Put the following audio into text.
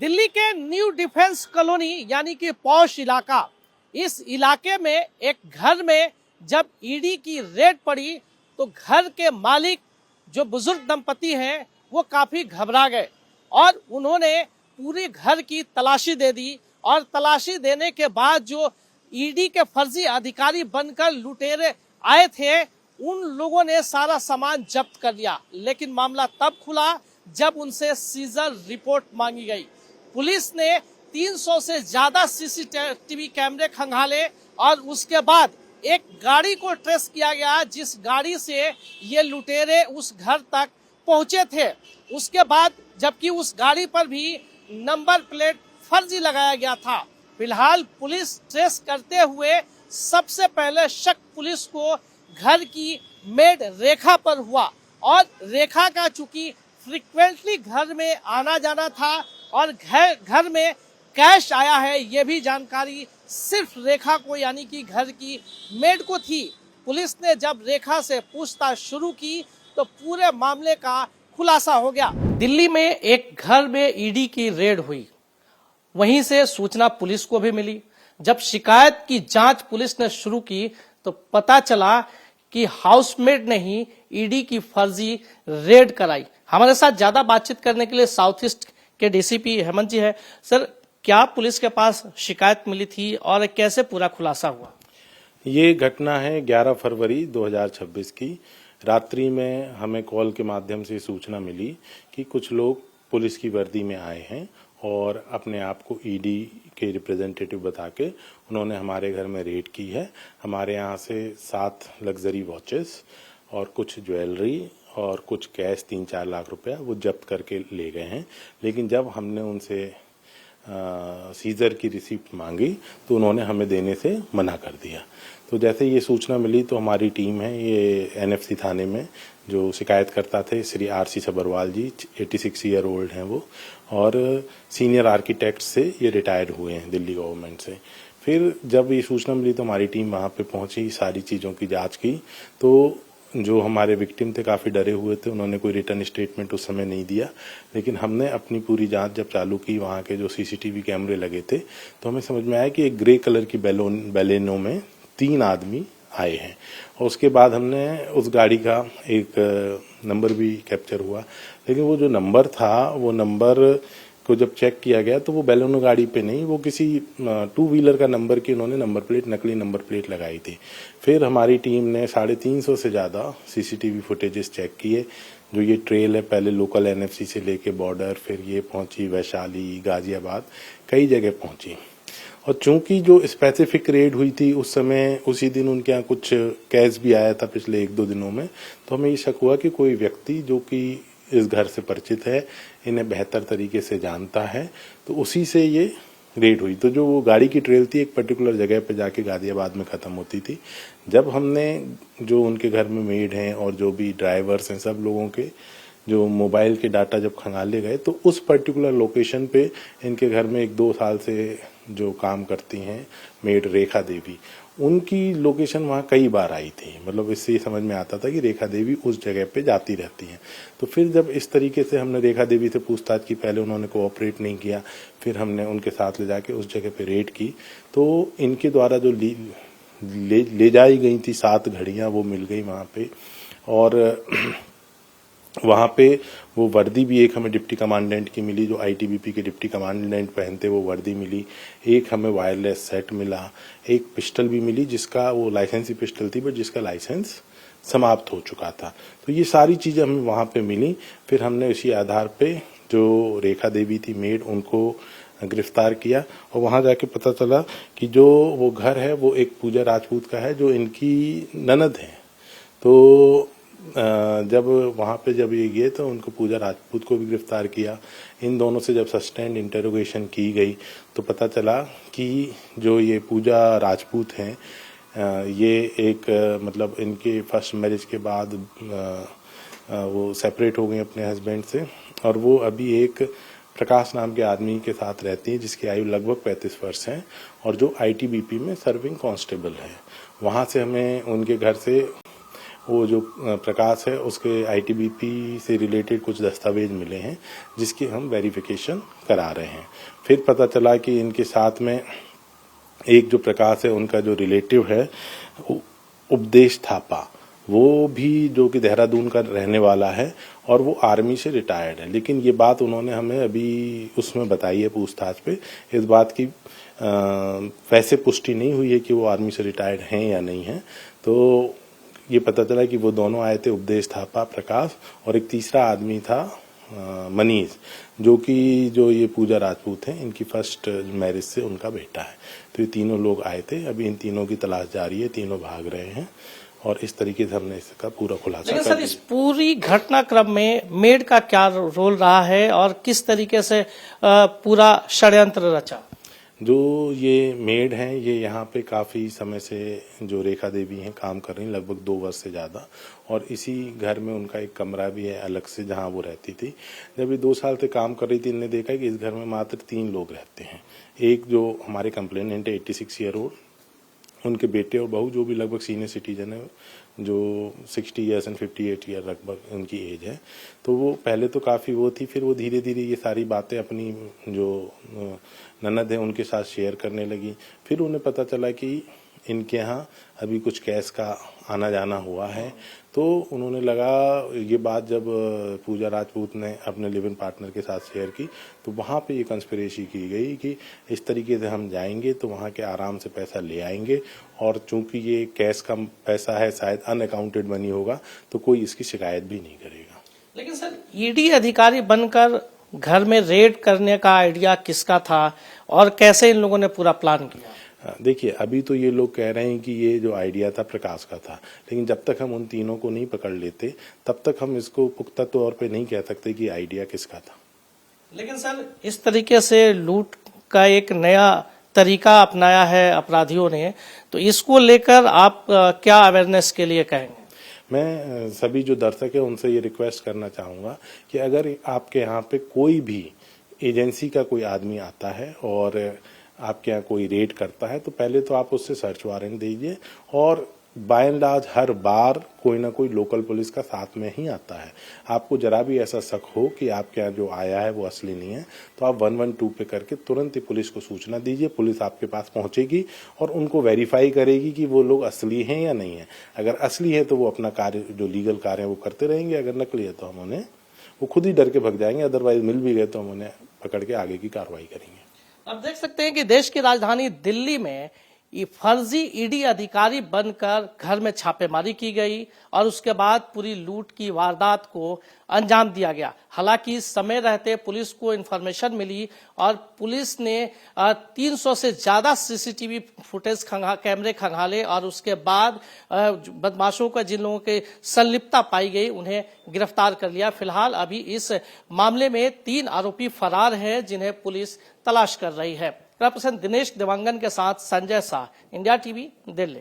दिल्ली के new defence colony यानी कि पॉश इलाका, इस इलाके में एक घर में जब ईडी की रेड पड़ी तो घर के मालिक जो बुजुर्ग दंपति हैं वो काफी घबरा गए और उन्होंने पूरी घर की तलाशी दे दी। और तलाशी देने के बाद जो ईडी के फर्जी अधिकारी बनकर लुटेरे आए थे उन लोगों ने सारा सामान जब्त कर लिया। लेकिन मामला तब खुला जब उनसे सीजर रिपोर्ट मांगी गई। पुलिस ने 300 से ज्यादा सीसीटीवी कैमरे खंगाले और उसके बाद एक गाड़ी को ट्रेस किया गया जिस गाड़ी से ये लुटेरे उस घर तक पहुंचे थे। उसके बाद जबकि उस गाड़ी पर भी नंबर प्लेट फर्जी लगाया गया था। फिलहाल पुलिस ट्रेस करते हुए सबसे पहले शक पुलिस को घर की मेड रेखा पर हुआ और रेखा का चूंकि फ्रिक्वेंटली घर में आना जाना था और घर में कैश आया है ये भी जानकारी सिर्फ रेखा को यानी कि घर की मेड को थी। पुलिस ने जब रेखा से पूछताछ शुरू की तो पूरे मामले का खुलासा हो गया। दिल्ली में एक घर में ईडी की रेड हुई, वहीं से सूचना पुलिस को भी मिली। जब शिकायत की जांच पुलिस ने शुरू की तो पता चला कि हाउसमेड ने ही ईडी की फर्जी रेड कराई। हमारे साथ ज्यादा बातचीत करने के लिए साउथ ईस्ट के डीसीपी हेमंत जी है। सर, क्या पुलिस के पास शिकायत मिली थी और कैसे पूरा खुलासा हुआ? ये घटना है 11 फरवरी 2026 की। रात्रि में हमें कॉल के माध्यम से सूचना मिली कि कुछ लोग पुलिस की वर्दी में आए हैं और अपने आप को ईडी के रिप्रेजेंटेटिव बता के उन्होंने हमारे घर में रेड की है। हमारे यहाँ से 7 लग्जरी वॉचेस और कुछ ज्वेलरी और कुछ कैश 3-4 लाख रुपया वो जब्त करके ले गए हैं। लेकिन जब हमने उनसे सीजर की रिसिप्ट मांगी तो उन्होंने हमें देने से मना कर दिया। तो जैसे ये सूचना मिली तो हमारी टीम है ये एनएफसी थाने में जो शिकायतकर्ता थे श्री आरसी सबरवाल जी, 86 ईयर ओल्ड हैं वो, और सीनियर आर्किटेक्ट से ये रिटायर्ड हुए हैं दिल्ली गवर्नमेंट से। फिर जब ये सूचना मिली तो हमारी टीम वहाँ पे पहुंची, सारी चीज़ों की जांच की। तो जो हमारे विक्टिम थे काफ़ी डरे हुए थे, उन्होंने कोई रिटर्न स्टेटमेंट उस समय नहीं दिया। लेकिन हमने अपनी पूरी जांच जब चालू की, वहाँ के जो सीसीटीवी कैमरे लगे थे तो हमें समझ में आया कि एक ग्रे कलर की बैलेनो में 3 आदमी आए हैं। और उसके बाद हमने उस गाड़ी का एक नंबर भी कैप्चर हुआ। लेकिन वो जो नंबर था वो नंबर को जब चेक किया गया तो वो बैलेनो गाड़ी पे नहीं, वो किसी 2 व्हीलर का नंबर की उन्होंने नंबर प्लेट, नकली नंबर प्लेट लगाई थी। फिर हमारी टीम ने 350 से ज़्यादा सीसीटीवी फुटेजेस चेक किए। जो ये ट्रेल है पहले लोकल एनएफसी से लेके बॉर्डर, फिर ये पहुंची वैशाली, गाजियाबाद, कई जगह पहुंची। और चूंकि जो स्पेसिफिक रेड हुई थी उस समय उसी दिन उनके यहाँ कुछ कैश भी आया था पिछले 1-2 दिनों में, तो हमें ये शक हुआ कि कोई व्यक्ति जो कि इस घर से परिचित है, इन्हें बेहतर तरीके से जानता है, तो उसी से ये रेड हुई। तो जो वो गाड़ी की ट्रेल थी एक पर्टिकुलर जगह पे जाके गाजियाबाद में खत्म होती थी। जब हमने जो उनके घर में मेड हैं और जो भी ड्राइवर्स हैं सब लोगों के जो मोबाइल के डाटा जब खंगाले गए तो उस पर्टिकुलर लोकेशन पे इनके घर में 1-2 साल से जो काम करती हैं मेड रेखा देवी, उनकी लोकेशन वहाँ कई बार आई थी। मतलब इससे समझ में आता था कि रेखा देवी उस जगह पे जाती रहती हैं। तो फिर जब इस तरीके से हमने रेखा देवी से पूछताछ की, पहले उन्होंने कोऑपरेट नहीं किया, फिर हमने उनके साथ ले जाके उस जगह पे रेड की तो इनके द्वारा जो ले जाई गई थी 7 घड़ियाँ वो मिल गई वहाँ पे। और वहाँ पे वो वर्दी भी एक हमें डिप्टी कमांडेंट की मिली, जो आईटीबीपी के डिप्टी कमांडेंट पहनते वो वर्दी मिली। एक हमें वायरलेस सेट मिला, एक पिस्टल भी मिली जिसका वो लाइसेंसी पिस्टल थी बट जिसका लाइसेंस समाप्त हो चुका था। तो ये सारी चीज़ें हमें वहाँ पे मिली। फिर हमने इसी आधार पे जो रेखा देवी थी मेड उनको गिरफ्तार किया और वहाँ जाके पता चला कि जो वो घर है वो एक पूजा राजपूत का है जो इनकी ननद है। तो जब वहाँ पे जब ये गए तो उनको पूजा राजपूत को भी गिरफ्तार किया। इन दोनों से जब सस्टेंड इंटरोगेशन की गई तो पता चला कि जो ये पूजा राजपूत हैं ये एक मतलब इनके फर्स्ट मैरिज के बाद वो सेपरेट हो गई अपने हस्बैंड से और वो अभी एक प्रकाश नाम के आदमी के साथ रहती हैं जिसकी आयु लगभग 35 वर्ष है और जो आईटीबीपी में सर्विंग कांस्टेबल है। वहाँ से हमें उनके घर से वो जो प्रकाश है उसके आईटीबीपी से रिलेटेड कुछ दस्तावेज मिले हैं जिसकी हम वेरिफिकेशन करा रहे हैं। फिर पता चला कि इनके साथ में एक जो प्रकाश है उनका जो रिलेटिव है उपदेश थापा, वो भी जो कि देहरादून का रहने वाला है और वो आर्मी से रिटायर्ड है। लेकिन ये बात उन्होंने हमें अभी उसमें बताई है पूछताछ पे, इस बात की वैसे पुष्टि नहीं हुई है कि वो आर्मी से रिटायर्ड हैं या नहीं है। तो ये पता चला कि वो दोनों आए थे, उपदेश थापा प्रकाश, और एक तीसरा आदमी था मनीष, जो ये पूजा राजपूत हैं, इनकी फर्स्ट मैरिज से उनका बेटा है। तो ये तीनों लोग आए थे। अभी इन तीनों की तलाश जारी है, तीनों भाग रहे हैं और इस तरीके से हमने इसका पूरा खुलासा लेकिन सर, इस पूरी घटनाक्रम में मेड का क्या रोल रहा है और किस तरीके से पूरा षड्यंत्र रचा? जो ये मेड हैं ये यहाँ पे काफ़ी समय से जो रेखा देवी हैं काम कर रही हैं, लगभग 2 वर्ष से ज़्यादा, और इसी घर में उनका एक कमरा भी है अलग से जहाँ वो रहती थी। जब ये 2 साल से काम कर रही थी, इन्होंने देखा कि इस घर में मात्र 3 लोग रहते हैं। एक जो हमारे कंप्लेनेंट है 86 ईयर ओल्ड, उनके बेटे और बहू जो भी लगभग सीनियर सिटीजन है, जो 60 ईयर्स एंड 58 ईयर लगभग उनकी एज है। तो वो पहले तो काफ़ी वो थी, फिर वो धीरे धीरे ये सारी बातें अपनी जो ननद है उनके साथ शेयर करने लगी। फिर उन्हें पता चला कि इनके यहाँ अभी कुछ कैश का आना जाना हुआ है, तो उन्होंने लगा ये बात जब पूजा राजपूत ने अपने लिव इन पार्टनर के साथ शेयर की, तो वहाँ पे ये कंस्पिरेसी की गई कि इस तरीके से हम जाएंगे तो वहाँ के आराम से पैसा ले आएंगे, और चूंकि ये कैश का पैसा है, शायद अनअकाउंटेड मनी होगा, तो कोई इसकी शिकायत भी नहीं करेगा। लेकिन सर, ईडी अधिकारी बनकर घर में रेड करने का आइडिया किसका था और कैसे इन लोगों ने पूरा प्लान किया? देखिए, अभी तो ये लोग कह रहे हैं कि ये जो आइडिया था प्रकाश का था, लेकिन जब तक हम उन तीनों को नहीं पकड़ लेते तब तक हम इसको पुख्ता तौर पे नहीं कह सकते कि आइडिया किसका था। लेकिन सर, इस तरीके से लूट का एक नया तरीका अपनाया है अपराधियों ने, तो इसको लेकर आप क्या अवेयरनेस के लिए कहेंगे? मैं सभी जो दर्शक है उनसे ये रिक्वेस्ट करना चाहूँगा कि अगर आपके यहाँ पे कोई भी एजेंसी का कोई आदमी आता है और आपके यहाँ कोई रेड करता है, तो पहले तो आप उससे सर्च वारंट दीजिए, और बाय एंड लार्ज हर बार कोई ना कोई लोकल पुलिस का साथ में ही आता है। आपको जरा भी ऐसा शक हो कि आपके यहाँ जो आया है वो असली नहीं है, तो आप 112 पे करके तुरंत ही पुलिस को सूचना दीजिए। पुलिस आपके पास पहुंचेगी और उनको वेरीफाई करेगी कि वो लोग असली हैं या नहीं है। अगर असली है तो वो अपना कार्य, जो लीगल कार्य है वो करते रहेंगे, अगर नकली है तो हम उन्हें, वो खुद ही डर के भग जाएंगे, अदरवाइज मिल भी गए तो हम उन्हें पकड़ के आगे की कार्रवाई करेंगे। अब देख सकते हैं कि देश की राजधानी दिल्ली में ये फर्जी ईडी अधिकारी बनकर घर में छापेमारी की गई और उसके बाद पूरी लूट की वारदात को अंजाम दिया गया। हालांकि समय रहते पुलिस को इन्फॉर्मेशन मिली और पुलिस ने 300 से ज्यादा सीसीटीवी फुटेज कैमरे खंगाले और उसके बाद बदमाशों का, जिन लोगों के संलिप्तता पाई गई, उन्हें गिरफ्तार कर लिया। फिलहाल अभी इस मामले में 3 आरोपी फरार हैं जिन्हें पुलिस तलाश कर रही है। कैमरा पर्सन दिनेश देवांगन के साथ संजय शाह, इंडिया टीवी, दिल्ली।